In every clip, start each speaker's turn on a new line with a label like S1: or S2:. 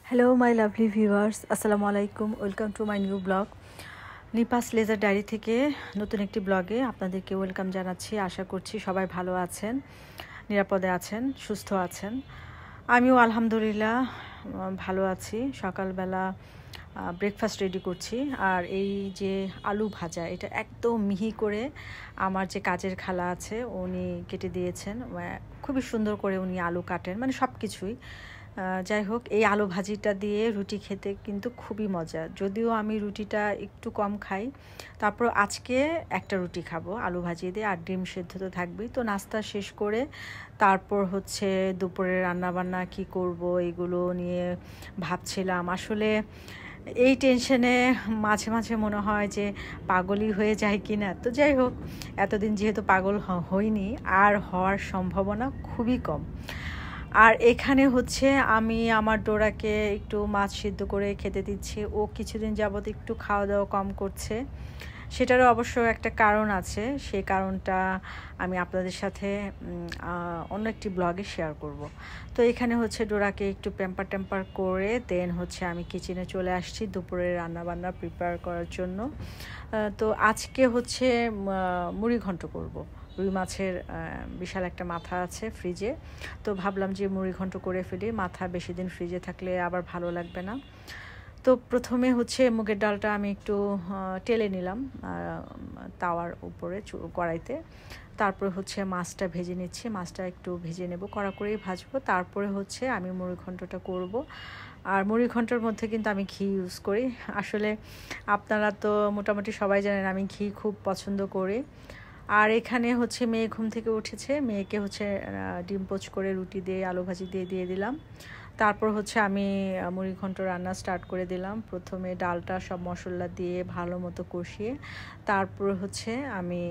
S1: Hello my lovely viewers, আসসালামু আলাইকুম। Welcome to my new blog Nipa's leisure diary থেকে নতুন একটি ব্লগে আপনাদেরকে ওয়েলকাম জানাচ্ছি। আশা করছি সবাই ভালো আছেন, নিরাপদে আছেন, সুস্থ আছেন। আমিও আলহামদুলিল্লাহ ভালো আছি। সকালবেলা ব্রেকফাস্ট রেডি করছি, আর এই যে আলু ভাজা, এটা একদম মিহি করে আমার যে কাজের খালা আছে উনি কেটে দিয়েছেন। খুবই সুন্দর করে উনি আলু কাটেন, মানে সব কিছুই। যাই হোক, এই আলু ভাজিটা দিয়ে রুটি খেতে কিন্তু খুবই মজা। যদিও আমি রুটিটা একটু কম খাই, তারপর আজকে একটা রুটি খাবো আলু ভাজি দিয়ে, আর ডিম সেদ্ধ তো থাকবেই। তো নাস্তা শেষ করে তারপর হচ্ছে দুপুরে রান্নাবান্না কি করব এগুলো নিয়ে ভাবছিলাম। আসলে এই টেনশনে মাঝে মাঝে মনে হয় যে পাগলই হয়ে যায় কি না। তো যাই হোক, এতদিন যেহেতু পাগল হইনি, আর হওয়ার সম্ভাবনা খুবই কম। আর এখানে হচ্ছে আমি আমার ডোরাকে একটু মাছ সিদ্ধ করে খেতে দিচ্ছি। ও কিছুদিন যাবত একটু খাওয়া দাওয়া কম করছে, সেটারও অবশ্য একটা কারণ আছে। সেই কারণটা আমি আপনাদের সাথে অন্য একটি ব্লগে শেয়ার করব। তো এখানে হচ্ছে ডোরাকে একটু প্যাম্পার করে দেন হচ্ছে আমি কিচেনে চলে আসছি দুপুরে রান্নাবান্না প্রিপেয়ার করার জন্য। তো আজকে হচ্ছে মুড়ি ঘন্ট করব। রুই মাছের বিশাল একটা মাথা আছে ফ্রিজে, তো ভাবলাম যে মুড়ি ঘন্ট করে ফেলি। মাথা বেশি দিন ফ্রিজে থাকলে আবার ভালো লাগবে না। তো প্রথমে হচ্ছে মুগের ডালটা আমি একটু টেলে নিলাম তাওয়ার উপরে কড়াইতে। তারপরে হচ্ছে মাছটা ভেজে নিচ্ছি। মাছটা একটু ভেজে নেব, কড়া করেই ভাজবো। তারপরে হচ্ছে আমি মুড়ি ঘন্টটা করব। আর মুড়ি ঘন্টর মধ্যে কিন্তু আমি ঘি ইউজ করি। আসলে আপনারা তো মোটামুটি সবাই জানেন আমি ঘি খুব পছন্দ করি। আর এখানে হচ্ছে মেয়ে ঘুম থেকে উঠেছে, মেয়েকে হচ্ছে ডিম পোচ করে রুটি দিয়ে আলু ভাজি দিয়ে দিলাম। তারপর হচ্ছে আমি মুড়ি ঘন্ট রান্না স্টার্ট করে দিলাম। প্রথমে ডালটা সব মশলা দিয়ে ভালো মতো কষিয়ে তারপর হচ্ছে আমি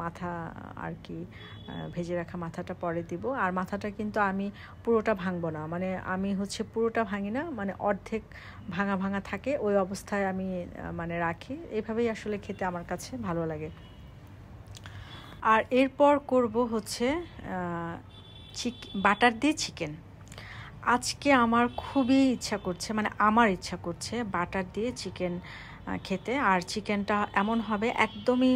S1: মাথা আর কি ভেজে রাখা মাথাটা পরে দিব। আর মাথাটা কিন্তু আমি পুরোটা ভাঙবো না, মানে আমি হচ্ছে পুরোটা ভাঙি না, মানে অর্ধেক ভাঙা ভাঙা থাকে ওই অবস্থায় আমি মানে রাখি। এভাবেই আসলে খেতে আমার কাছে ভালো লাগে। আর এরপর করব হচ্ছে বাটার দিয়ে চিকেন। আজকে আমার খুবই ইচ্ছা করছে, মানে আমার ইচ্ছা করছে বাটার দিয়ে চিকেন খেতে। আর চিকেনটা এমন হবে একদমই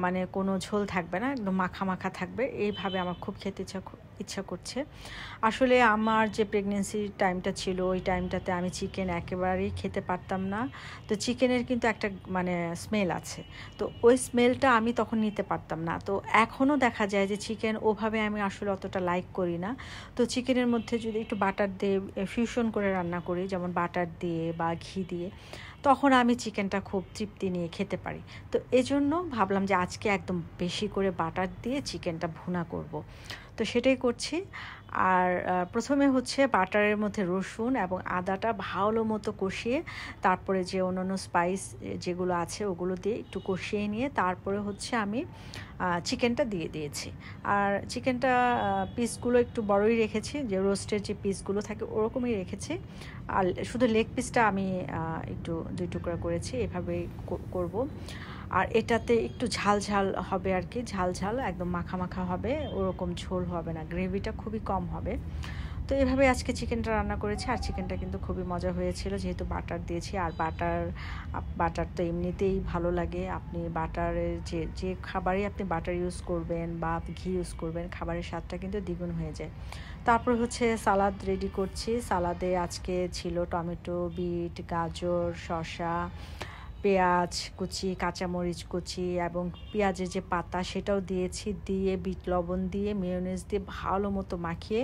S1: মানে কোনো ঝোল থাকবে না, একদম মাখা মাখা থাকবে। এইভাবে আমার খুব খেতে ইচ্ছা করছে। আসলে আমার যে প্রেগনেন্সির টাইমটা ছিল ওই টাইমটাতে আমি চিকেন একেবারেই খেতে পারতাম না। তো চিকেনের কিন্তু একটা মানে স্মেল আছে, তো ওই স্মেলটা আমি তখন নিতে পারতাম না। তো এখনও দেখা যায় যে চিকেন ওভাবে আমি আসলে অতটা লাইক করি না। তো চিকেনের মধ্যে যদি একটু বাটার দিয়ে ফিউশন করে রান্না করি, যেমন বাটার দিয়ে বা ঘি দিয়ে, তখন আমি চিকেনটা খুব তৃপ্তি নিয়ে খেতে পারি। তো এজন্য ভাবলাম যে আজকে একদম বেশি করে বাটার দিয়ে চিকেনটা ভুনা করব। তো সেটাই করছি। আর প্রথমে হচ্ছে বাটারের মধ্যে রসুন এবং আদাটা ভালো মতো কষিয়ে তারপরে যে অন্যান্য স্পাইস যেগুলো আছে ওগুলো দিয়ে একটু কষিয়ে নিয়ে তারপরে হচ্ছে আমি চিকেনটা দিয়ে দিয়েছি। আর চিকেনটা পিসগুলো একটু বড়ই রেখেছি, যে রোস্টের যে পিসগুলো থাকে ওরকমই রেখেছি। আর শুধু লেগ পিসটা আমি একটু 2 টুকরা করেছি, এভাবেই করব। আর এটাতে একটু ঝাল ঝাল হবে আর কি, ঝাল ঝাল একদম মাখা মাখা হবে, ওরকম ঝোল হবে না, গ্রেভিটা খুবই কম হবে। তো এভাবে আজকে চিকেনটা রান্না করেছি। আর চিকেনটা কিন্তু খুবই মজা হয়েছিল, যেহেতু বাটার দিয়েছি। আর বাটার তো এমনিতেই ভালো লাগে। আপনি বাটারের যে খাবারই আপনি বাটার ইউজ করবেন বা ঘি ইউজ করবেন, খাবারের স্বাদটা কিন্তু দ্বিগুণ হয়ে যায়। তারপর হচ্ছে সালাদ রেডি করছি। সালাদে আজকে ছিল টমেটো, বিট, গাজর, শসা, পেঁয়াজ কুচি, কাঁচামরিচ কুচি এবং পেঁয়াজের যে পাতা সেটাও দিয়েছি। দিয়ে বিট লবণ দিয়ে মেয়োনেজ দিয়ে ভালো মতো মাখিয়ে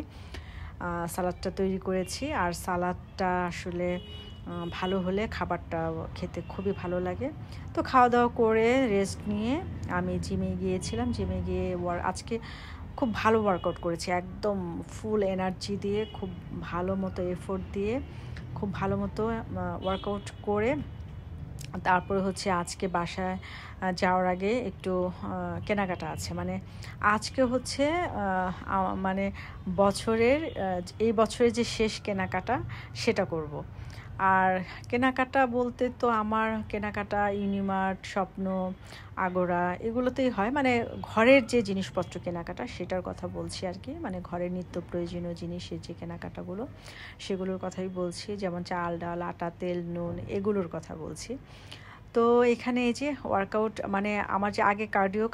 S1: সালাদটা তৈরি করেছি। আর সালাদটা আসলে ভালো হলে খাবারটা খেতে খুবই ভালো লাগে। তো খাওয়া দাওয়া করে রেস্ট নিয়ে আমি জিমে গিয়েছিলাম। জিমে গিয়ে আজকে খুব ভালো ওয়ার্কআউট করেছি, একদম ফুল এনার্জি দিয়ে, খুব ভালো মতো এফোর্ট দিয়ে, খুব ভালো মতো ওয়ার্কআউট করে তারপরে হচ্ছে আজকে বাসায় যাওয়ার আগে একটু কেনাকাটা আছে, মানে আজকে হচ্ছে মানে বছরের এই বছরের যে শেষ কেনাকাটা সেটা করব। আর কেনাকাটা বলতে তো আমার কেনাকাটা ইউনিমার্ট, স্বপ্ন, আগোরা এগুলোতেই হয়, মানে ঘরের যে জিনিসপত্র কেনাকাটা সেটার কথা বলছি আর কি, মানে ঘরের নিত্য প্রয়োজনীয় জিনিসের যে কেনাকাটাগুলো সেগুলোর কথাই বলছি, যেমন চাল ডাল আটা তেল নুন এগুলোর কথা বলছি। তো এখানে এই যে ওয়ার্কআউট, মানে আমার যে আগে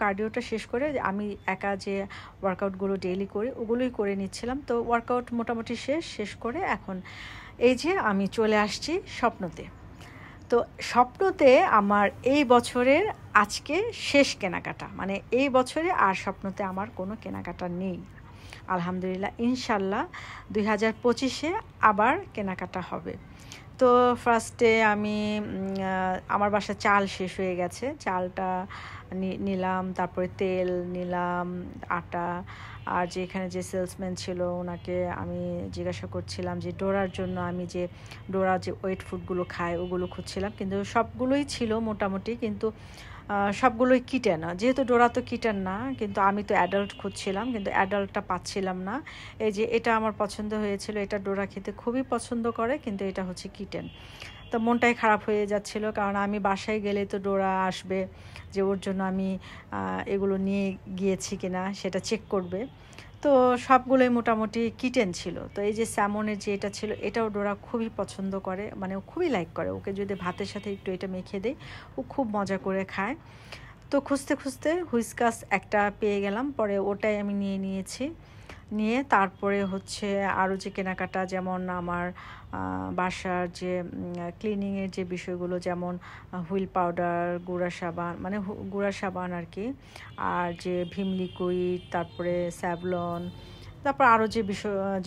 S1: কার্ডিওটা শেষ করে আমি একা যে ওয়ার্কআউটগুলো ডেইলি করি ওগুলোই করে নিচ্ছিলাম। তো ওয়ার্কআউট মোটামুটি শেষ করে এখন এই যে আমি চলে আসছি স্বপ্নতে। তো স্বপ্নতে আমার এই বছরের আজকে শেষ কেনাকাটা, মানে এই বছরে আর স্বপ্নতে আমার কোনো কেনাকাটা নেই আলহামদুলিল্লাহ। ইনশাল্লাহ 2025-এ আবার কেনাকাটা হবে। তো ফার্স্টে আমি আমার বাসায় চাল শেষ হয়ে গেছে, চালটা নিলাম, তারপরে তেল নিলাম, আটা। আর যে এখানে যে সেলসম্যান ছিল ওনাকে আমি জিজ্ঞাসা করছিলাম যে ডোরার জন্য, আমি যে ডোরা যে ওয়েট ফুডগুলো খায় ওগুলো খুঁজছিলাম, কিন্তু সবগুলোই ছিল মোটামুটি, কিন্তু সবগুলোই কিটেন, যেহেতু ডোরা তো কিটেন না, কিন্তু আমি তো অ্যাডাল্ট খুঁজছিলাম, কিন্তু অ্যাডাল্টটা পাচ্ছিলাম না। এই যে এটা আমার পছন্দ হয়েছিল, এটা ডোরা খেতে খুবই পছন্দ করে, কিন্তু এটা হচ্ছে কিটেন। তো মনটাই খারাপ হয়ে যাচ্ছিল, কারণ আমি বাসায় গেলে তো ডোরা আসবে, যে ওর জন্য আমি এগুলো নিয়ে গিয়েছি কিনা সেটা চেক করবে। তো সবগুলোই মোটামুটি কিটেন ছিল। তো এই যে স্যামনের যে এটা ছিল এটাও ডোরা খুবই পছন্দ করে, মানে ও খুবই লাইক করে, ওকে যদি ভাতের সাথে একটু এটা মেখে দেয় ও খুব মজা করে খায়। তো খুঁজতে খুঁজতে হুইস্কাস একটা পেয়ে গেলাম, পরে ওটাই আমি নিয়েছি। নিয়ে তারপরে হচ্ছে আরও যে কেনাকাটা, যেমন আমার বাসার যে ক্লিনিংয়ের যে বিষয়গুলো, যেমন হুইল পাউডার, গুঁড়া সাবান, মানে গুঁড়া সাবান আর কি, আর যে ভিম লিকুইড, তারপরে স্যাভলন, তারপর আরও যে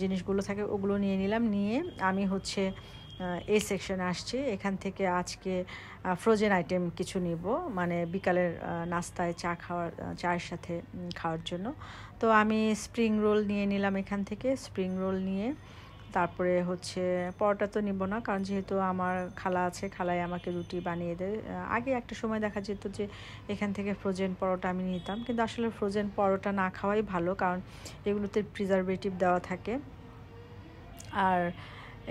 S1: জিনিসগুলো থাকে ওগুলো নিয়ে নিলাম। নিয়ে আমি হচ্ছে এই সেকশনে আসছি। এখান থেকে আজকে ফ্রোজেন আইটেম কিছু নিব, মানে বিকালের নাস্তায় চায়ের সাথে খাওয়ার জন্য। তো আমি স্প্রিং রোল নিয়ে নিলাম এখান থেকে, স্প্রিং রোল নিয়ে তারপরে হচ্ছে পরোটা তো নিব না, কারণ যেহেতু আমার খালা আছে, খালাই আমাকে রুটি বানিয়ে দেয়। আগে একটা সময় দেখা যেত যে এখান থেকে ফ্রোজেন পরোটা আমি নিতাম, কিন্তু আসলে ফ্রোজেন পরোটা না খাওয়াই ভালো, কারণ এগুলোতে প্রিজারভেটিভ দেওয়া থাকে। আর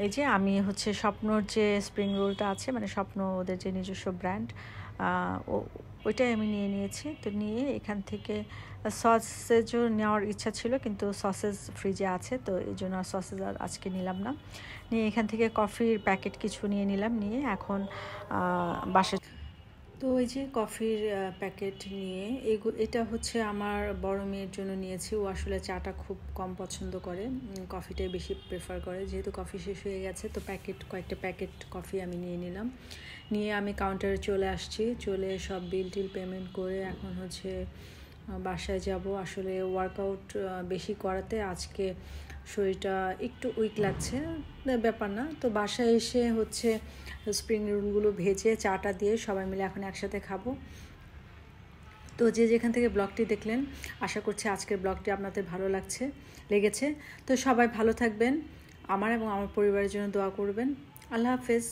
S1: এই যে আমি হচ্ছে স্বপ্নর যে স্প্রিং রোলটা আছে, মানে স্বপ্ন ওদের যে নিজস্ব ব্র্যান্ড, ওইটাই আমি নিয়েছি। তো নিয়ে এখান থেকে সসেজও নেওয়ার ইচ্ছা ছিল, কিন্তু সসেজ ফ্রিজে আছে, তো এই জন্য সসেজ আর আজকে নিলাম না। নিয়ে এখান থেকে কফির প্যাকেট কিছু নিয়ে নিলাম, নিয়ে এখন বাসায়। তো এই যে কফির প্যাকেট নিয়ে এটা হচ্ছে আমার বড় মেয়ের জন্য নিয়েছি। ও আসলে চাটা খুব কম পছন্দ করে, কফিটাই বেশি প্রেফার করে। যেহেতু কফি শেষ হয়ে গেছে, তো কয়েকটা প্যাকেট কফি আমি নিয়ে নিলাম। নিয়ে আমি কাউন্টারে চলে আসছি, চলে সব বিল টিল পেমেন্ট করে এখন হচ্ছে বাসায় যাব। আসলে ওয়ার্কআউট বেশি করাতে আজকে শরীরটা একটু উইক লাগছে, ব্যাপার না। তো বাসায় এসে হচ্ছে স্প্রিং রোলগুলো ভেজে চাটা দিয়ে সবাই মিলে এখন একসাথে খাবো। তো যে যেখান থেকে ব্লগটি দেখলেন, আশা করছি আজকের ব্লগটি আপনাদের ভালো লেগেছে। তো সবাই ভালো থাকবেন, আমার এবং আমার পরিবারের জন্য দোয়া করবেন। আল্লাহ হাফেজ।